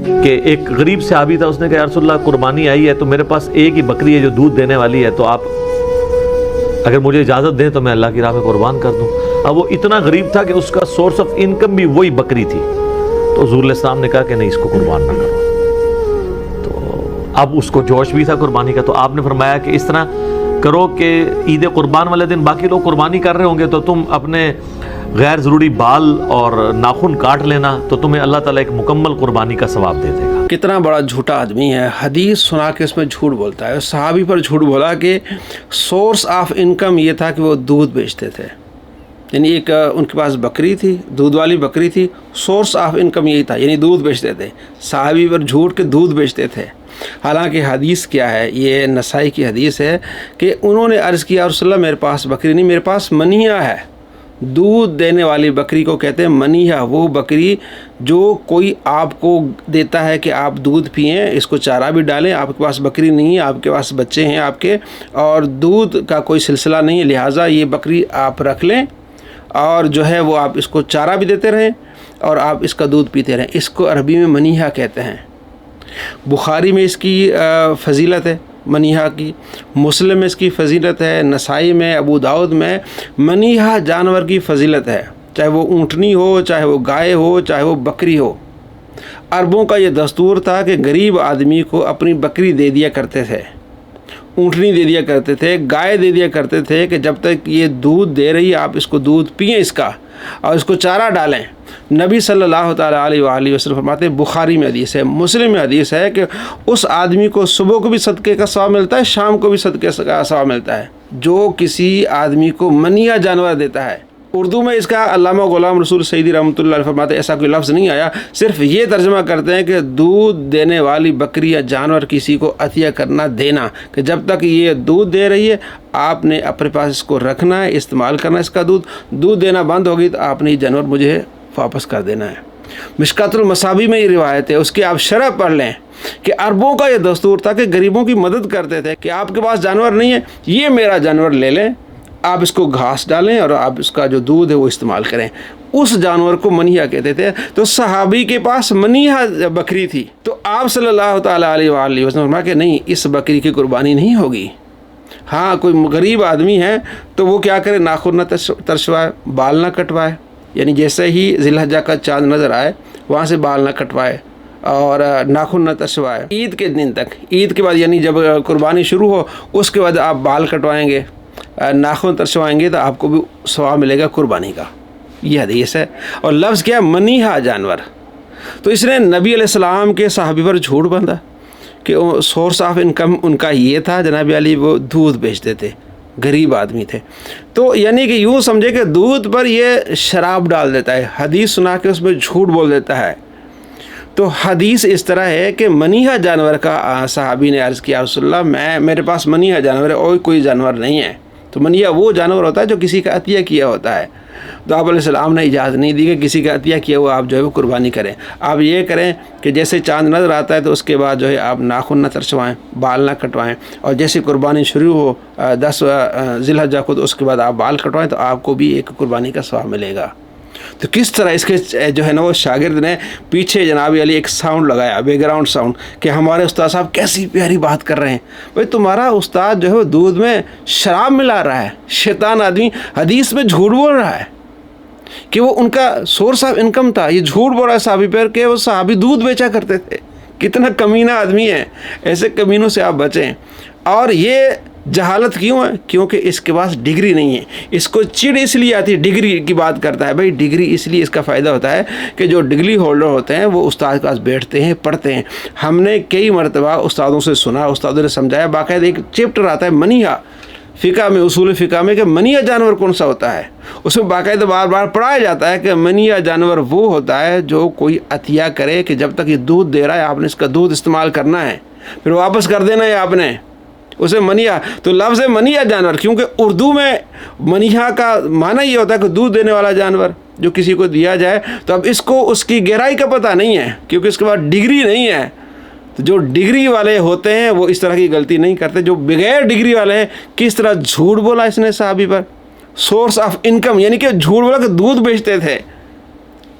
کہ ایک غریب صحابی تھا, اس نے کہا یا رسول اللہ قربانی آئی ہے تو میرے پاس ایک ہی بکری ہے جو دودھ دینے والی ہے, تو آپ اگر مجھے اجازت دیں تو میں اللہ کی راہ میں قربان کر دوں. اب وہ اتنا غریب تھا کہ اس کا سورس آف انکم بھی وہی بکری تھی, تو حضور علیہ السلام نے کہا کہ نہیں, اس کو قربان نہ کرو. تو اب اس کو جوش بھی تھا قربانی کا, تو آپ نے فرمایا کہ اس طرح کرو کہ عید قربان والے دن باقی لوگ قربانی کر رہے ہوں گے تو تم اپنے غیر ضروری بال اور ناخن کاٹ لینا, تو تمہیں اللہ تعالیٰ ایک مکمل قربانی کا ثواب دے دے گا. کتنا بڑا جھوٹا آدمی ہے, حدیث سنا کے اس میں جھوٹ بولتا ہے. صحابی پر جھوٹ بولا کہ سورس آف انکم یہ تھا کہ وہ دودھ بیچتے تھے, یعنی ایک ان کے پاس بکری تھی, دودھ والی بکری تھی, سورس آف انکم یہی تھا, یعنی دودھ بیچتے تھے. صحابی پر جھوٹ کے دودھ بیچتے تھے. حالانکہ حدیث کیا ہے, یہ نسائی کی حدیث ہے کہ انہوں نے عرض کیا رسول اللہ میرے پاس بکری نہیں, میرے پاس منیہ ہے. دودھ دینے والی بکری کو کہتے ہیں منیہ, وہ بکری جو کوئی آپ کو دیتا ہے کہ آپ دودھ پئیں, اس کو چارہ بھی ڈالیں. آپ کے پاس بکری نہیں ہے, آپ کے پاس بچے ہیں آپ کے, اور دودھ کا کوئی سلسلہ نہیں ہے, لہٰذا یہ بکری آپ رکھ لیں اور جو ہے وہ آپ اس کو چارہ بھی دیتے رہیں اور آپ اس کا دودھ پیتے رہیں. اس کو عربی میں منیہ کہتے ہیں. بخاری میں اس کی فضیلت ہے منیہ کی, مسلم میں اس کی فضیلت ہے, نسائی میں, ابو داؤد میں منیہ جانور کی فضیلت ہے, چاہے وہ اونٹنی ہو, چاہے وہ گائے ہو, چاہے وہ بکری ہو. عربوں کا یہ دستور تھا کہ غریب آدمی کو اپنی بکری دے دیا کرتے تھے, اونٹنی دے دیا کرتے تھے, گائے دے دیا کرتے تھے کہ جب تک یہ دودھ دے رہی آپ اس کو دودھ پئیں اس کا اور اس کو چارہ ڈالیں. نبی صلی اللہ تعالیٰ علیہ وآلہ وسلم فرماتے ہیں, بخاری میں حدیث ہے, مسلم میں حدیث ہے کہ اس آدمی کو صبح کو بھی صدقے کا ثواب ملتا ہے, شام کو بھی صدقے کا ثواب ملتا ہے جو کسی آدمی کو منیہ جانور دیتا ہے. اردو میں اس کا علامہ غلام رسول سعیدی رحمۃ اللہ علیہ فرماتے ہیں ایسا کوئی لفظ نہیں آیا, صرف یہ ترجمہ کرتے ہیں کہ دودھ دینے والی بکری یا جانور کسی کو عطیہ کرنا, دینا, کہ جب تک یہ دودھ دے رہی ہے آپ نے اپنے پاس اس کو رکھنا ہے, استعمال کرنا ہے اس کا دودھ دینا بند ہوگی تو آپ نے یہ جانور مجھے واپس کر دینا ہے. مشکات المصابیح میں یہ روایت ہے, اس کی آپ شرح پڑھ لیں کہ عربوں کا یہ دستور تھا کہ غریبوں کی مدد کرتے تھے کہ آپ کے پاس جانور نہیں ہے, یہ میرا جانور لے لیں, آپ اس کو گھاس ڈالیں اور آپ اس کا جو دودھ ہے وہ استعمال کریں. اس جانور کو منیہ کہتے تھے. تو صحابی کے پاس منیہ بکری تھی, تو آپ صلی اللہ تعالیٰ علیہ وآلہ وسلم فرمایا کہ نہیں, اس بکری کی قربانی نہیں ہوگی. ہاں کوئی غریب آدمی ہے تو وہ کیا کرے, ناخن نہ ترشوائے, بال نہ کٹوائے, یعنی جیسے ہی ذی الحجہ کا چاند نظر آئے وہاں سے بال نہ کٹوائے اور ناخن نہ ترشوائے. عید کے دن تک, عید کے بعد یعنی جب قربانی شروع ہو اس کے بعد آپ بال کٹوائیں گے, ناخن ترشوائیں گے تو آپ کو بھی ثواب ملے گا قربانی کا. یہ حدیث ہے. اور لفظ کیا, منیہ جانور. تو اس نے نبی علیہ السلام کے صحابی پر جھوٹ باندھا کہ سورس آف انکم ان کا یہ تھا, جناب علی وہ دودھ بیچتے تھے, غریب آدمی تھے. تو یعنی کہ یوں سمجھے کہ دودھ پر یہ شراب ڈال دیتا ہے, حدیث سنا کے اس میں جھوٹ بول دیتا ہے. تو حدیث اس طرح ہے کہ منیہ جانور کا صحابی نے عرض کیا رسول اللہ میرے پاس منیہ جانور ہے اور کوئی جانور نہیں ہے. تو منیہ وہ جانور ہوتا ہے جو کسی کا عطیہ کیا ہوتا ہے. تو آپ علیہ السلام نے اجازت نہیں دی کہ کسی کا عطیہ کیا ہوا آپ جو ہے وہ قربانی کریں. آپ یہ کریں کہ جیسے چاند نظر آتا ہے تو اس کے بعد جو ہے آپ ناخن نہ ترشوائیں, بال نہ کٹوائیں, اور جیسے قربانی شروع ہو 10 ذی الحجہ کو تو اس کے بعد آپ بال کٹوائیں تو آپ کو بھی ایک قربانی کا ثواب ملے گا. تو کس طرح اس کے جو ہے نا وہ شاگرد نے پیچھے جناب علی ایک ساؤنڈ لگایا, بیک گراؤنڈ ساؤنڈ, کہ ہمارے استاد صاحب کیسی پیاری بات کر رہے ہیں. بھائی تمہارا استاد جو ہے وہ دودھ میں شراب ملا رہا ہے, شیطان آدمی حدیث میں جھوٹ بول رہا ہے کہ وہ ان کا سورس آف انکم تھا. یہ جھوٹ بول رہا ہے صحابی پر کہ وہ صحابی دودھ بیچا کرتے تھے. کتنا کمینہ آدمی ہے, ایسے کمینوں سے آپ بچیں. اور یہ جہالت کیوں ہے, کیونکہ اس کے پاس ڈگری نہیں ہے. اس کو چڑ اس لیے آتی ہے, ڈگری کی بات کرتا ہے. بھائی ڈگری اس لیے اس کا فائدہ ہوتا ہے کہ جو ڈگری ہولڈر ہوتے ہیں وہ استاد کے پاس بیٹھتے ہیں, پڑھتے ہیں. ہم نے کئی مرتبہ استادوں سے سنا, استادوں نے سمجھایا, باقاعدہ ایک چیپٹر آتا ہے منیہ فقہ میں, اصول فقہ میں, کہ منیہ جانور کون سا ہوتا ہے. اس میں باقاعدہ بار بار پڑھایا جاتا ہے کہ منیہ جانور وہ ہوتا ہے جو کوئی عطیہ کرے کہ جب تک یہ دودھ دے رہا ہے آپ نے اس کا دودھ استعمال کرنا ہے, پھر واپس کر دینا ہے آپ نے اسے منیہ. تو لفظ ہے منیہ جانور, کیونکہ اردو میں منیہ کا معنی یہ ہوتا ہے کہ دودھ دینے والا جانور جو کسی کو دیا جائے. تو اب اس کو اس کی گہرائی کا پتہ نہیں ہے کیونکہ اس کے بعد ڈگری نہیں ہے. تو جو ڈگری والے ہوتے ہیں وہ اس طرح کی غلطی نہیں کرتے. جو بغیر ڈگری والے ہیں, کس طرح جھوٹ بولا اس نے صحابی پر, سورس آف انکم, یعنی کہ جھوٹ بولا کہ دودھ بیچتے تھے.